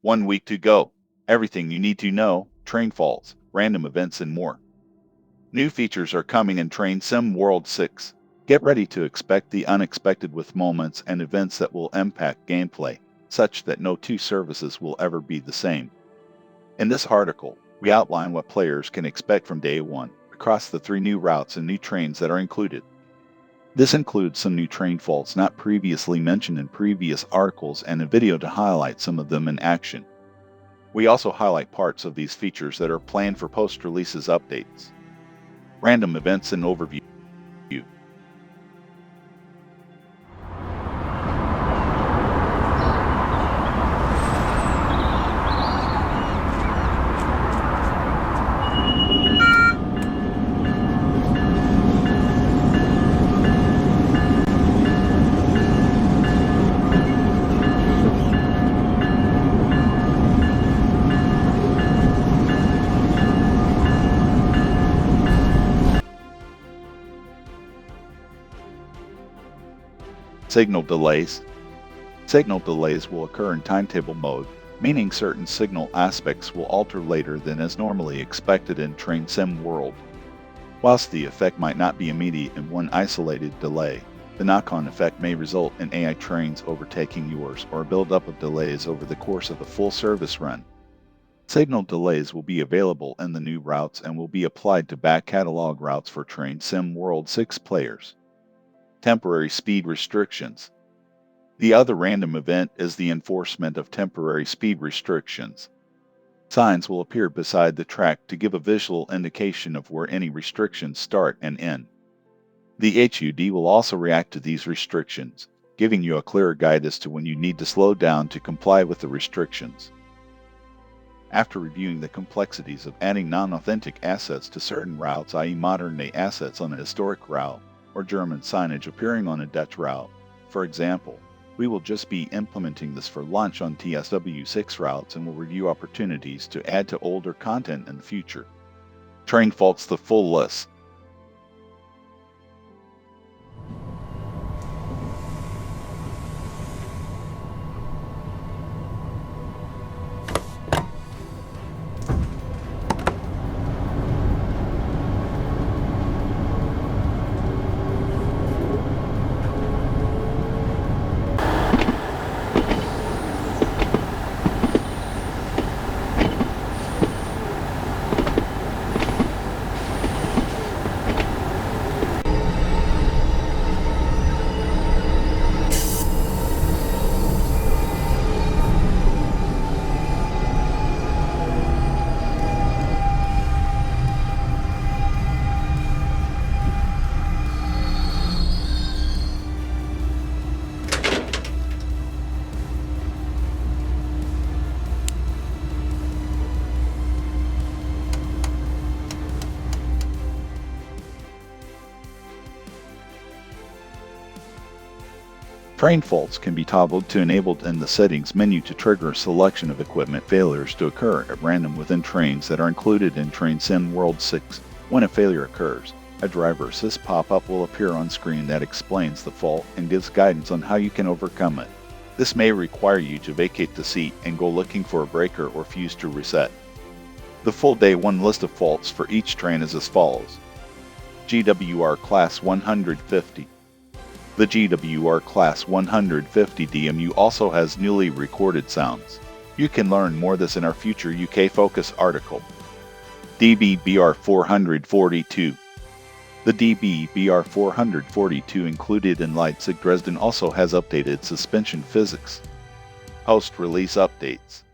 1 week to go. Everything you need to know, train faults, random events, and more. New features are coming in Train Sim World 6. Get ready to expect the unexpected with moments and events that will impact gameplay, such that no two services will ever be the same. In this article, we outline what players can expect from day one across the 3 new routes and new trains that are included. This includes some new train faults not previously mentioned in previous articles and a video to highlight some of them in action. We also highlight parts of these features that are planned for post-releases updates. Random events and overview. Signal delays. Signal delays will occur in timetable mode, meaning certain signal aspects will alter later than is normally expected in Train Sim World. Whilst the effect might not be immediate in one isolated delay, the knock-on effect may result in AI trains overtaking yours or a build-up of delays over the course of a full service run. Signal delays will be available in the new routes and will be applied to back catalog routes for Train Sim World 6 players. Temporary speed restrictions. The other random event is the enforcement of temporary speed restrictions. Signs will appear beside the track to give a visual indication of where any restrictions start and end. The HUD will also react to these restrictions, giving you a clearer guide as to when you need to slow down to comply with the restrictions. After reviewing the complexities of adding non-authentic assets to certain routes, i.e. modern-day assets on a historic route, or German signage appearing on a Dutch route, for example, we will just be implementing this for launch on TSW6 routes and will review opportunities to add to older content in the future. Train faults, the full list. Train faults can be toggled to enabled in the settings menu to trigger a selection of equipment failures to occur at random within trains that are included in Train Sim World 6. When a failure occurs, a driver assist pop-up will appear on screen that explains the fault and gives guidance on how you can overcome it. This may require you to vacate the seat and go looking for a breaker or fuse to reset. The full Day 1 list of faults for each train is as follows. GWR Class 150. The GWR Class 150 DMU also has newly recorded sounds. You can learn more this in our future UK Focus article. DBBR 442. The DBBR 442 included in Leipzig Dresden also has updated suspension physics. Post-release updates.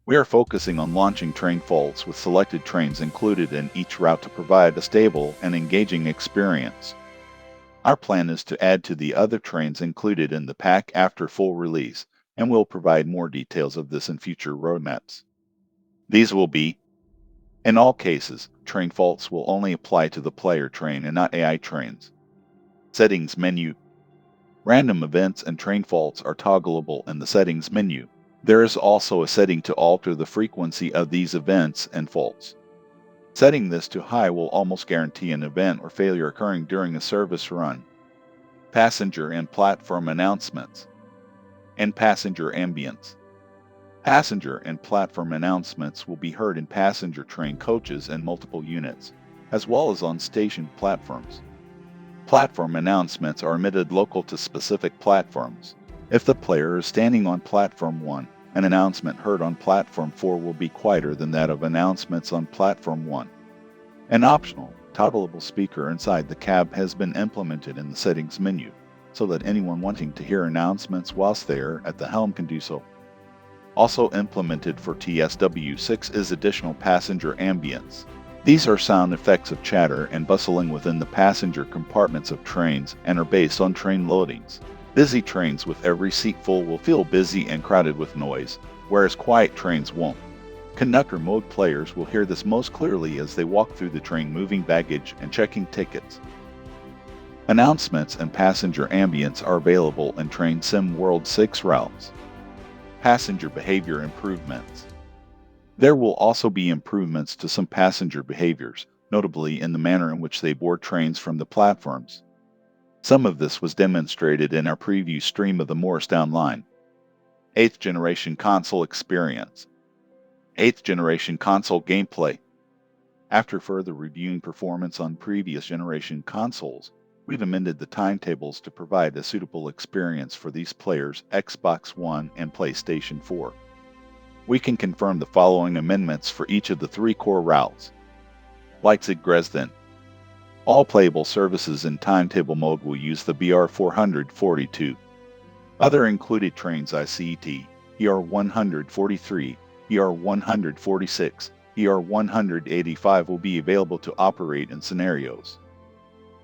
We are focusing on launching train faults with selected trains included in each route to provide a stable and engaging experience. Our plan is to add to the other trains included in the pack after full release, and we'll provide more details of this in future roadmaps. These will be, in all cases, train faults will only apply to the player train and not AI trains. Settings menu. Random events and train faults are toggleable in the settings menu. There is also a setting to alter the frequency of these events and faults. Setting this to high will almost guarantee an event or failure occurring during a service run. Passenger and platform announcements. And passenger ambience. Passenger and platform announcements will be heard in passenger train coaches and multiple units, as well as on station platforms. Platform announcements are emitted local to specific platforms. If the player is standing on Platform 1, an announcement heard on Platform 4 will be quieter than that of announcements on Platform 1. An optional, toggleable speaker inside the cab has been implemented in the settings menu, so that anyone wanting to hear announcements whilst they are at the helm can do so. Also implemented for TSW6 is additional passenger ambience. These are sound effects of chatter and bustling within the passenger compartments of trains and are based on train loadings. Busy trains with every seat full will feel busy and crowded with noise, whereas quiet trains won't. Conductor mode players will hear this most clearly as they walk through the train moving baggage and checking tickets. Announcements and passenger ambience are available in Train Sim World 6 routes. Passenger behavior improvements. There will also be improvements to some passenger behaviors, notably in the manner in which they board trains from the platforms. Some of this was demonstrated in our preview stream of the Morristown line. 8th Generation Console Experience. 8th Generation Console Gameplay. After further reviewing performance on previous generation consoles, we've amended the timetables to provide a suitable experience for these players Xbox One and PlayStation 4. We can confirm the following amendments for each of the three core routes. Leipzig-Dresden. All playable services in timetable mode will use the BR442. Other included trains ICT, ER143, ER146, ER185 will be available to operate in scenarios.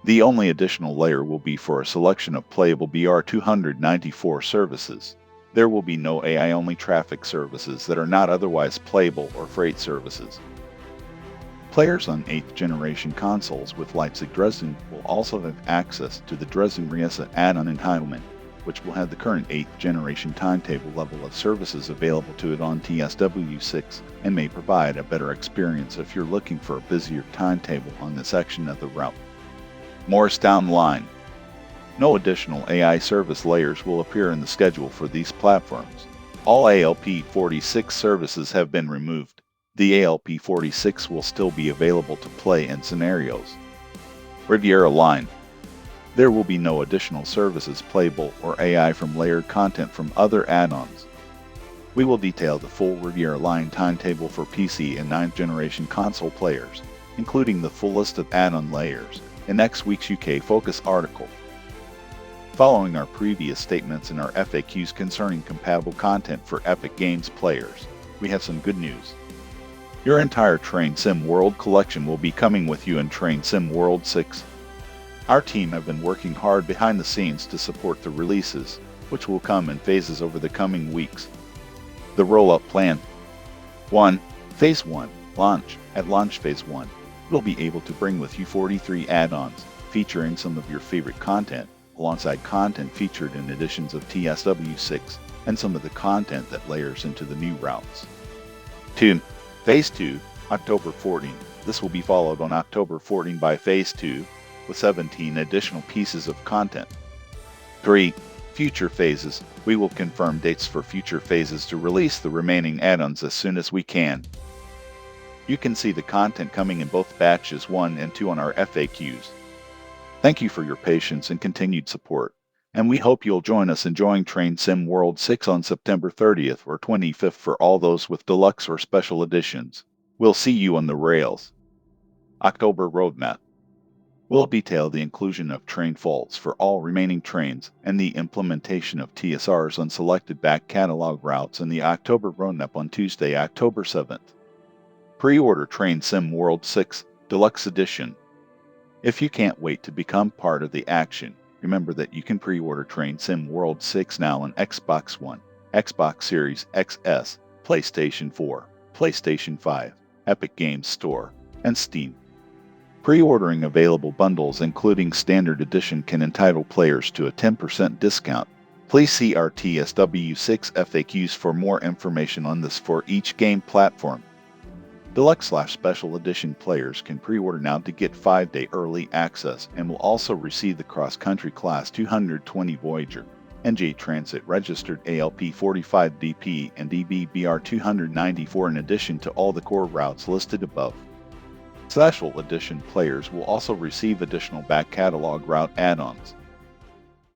The only additional layer will be for a selection of playable BR294 services. There will be no AI-only traffic services that are not otherwise playable or freight services. Players on 8th generation consoles with Leipzig-Dresden will also have access to the Dresden-Riesa add-on entitlement, which will have the current 8th generation timetable level of services available to it on TSW6 and may provide a better experience if you're looking for a busier timetable on this section of the route. Morristown line. No additional AI service layers will appear in the schedule for these platforms. All ALP46 services have been removed. The ALP46 will still be available to play in scenarios. Riviera line. There will be no additional services playable or AI from layered content from other add-ons. We will detail the full Riviera line timetable for PC and 9th generation console players, including the full list of add-on layers, in next week's UK Focus article. Following our previous statements in our FAQs concerning compatible content for Epic Games players, we have some good news. Your entire Train Sim World collection will be coming with you in Train Sim World 6. Our team have been working hard behind the scenes to support the releases, which will come in phases over the coming weeks. The roll-up plan. 1. Phase 1. Launch. At launch Phase 1, we'll be able to bring with you 43 add-ons, featuring some of your favorite content, alongside content featured in editions of TSW6, and some of the content that layers into the new routes. 2. Phase 2, October 14. This will be followed on October 14 by Phase 2, with 17 additional pieces of content. 3. Future phases. We will confirm dates for future phases to release the remaining add-ons as soon as we can. You can see the content coming in both batches 1 and 2 on our FAQs. Thank you for your patience and continued support, and we hope you'll join us enjoying Train Sim World 6 on September 30th or 25th for all those with deluxe or special editions. We'll see you on the rails. October Roadmap. We'll detail the inclusion of train faults for all remaining trains and the implementation of TSRs on selected back catalog routes in the October Roadmap on Tuesday, October 7th. Pre-order Train Sim World 6 Deluxe Edition. If you can't wait to become part of the action, remember that you can pre-order Train Sim World 6 now on Xbox One, Xbox Series XS, PlayStation 4, PlayStation 5, Epic Games Store, and Steam. Pre-ordering available bundles including Standard Edition can entitle players to a 10% discount. Please see our TSW6 FAQs for more information on this for each game platform. Deluxe/Special Edition players can pre-order now to get 5-day early access and will also receive the Cross Country Class 220 Voyager. NJ-Transit registered ALP45DP and DBBR294 in addition to all the core routes listed above. Special Edition players will also receive additional back catalog route add-ons.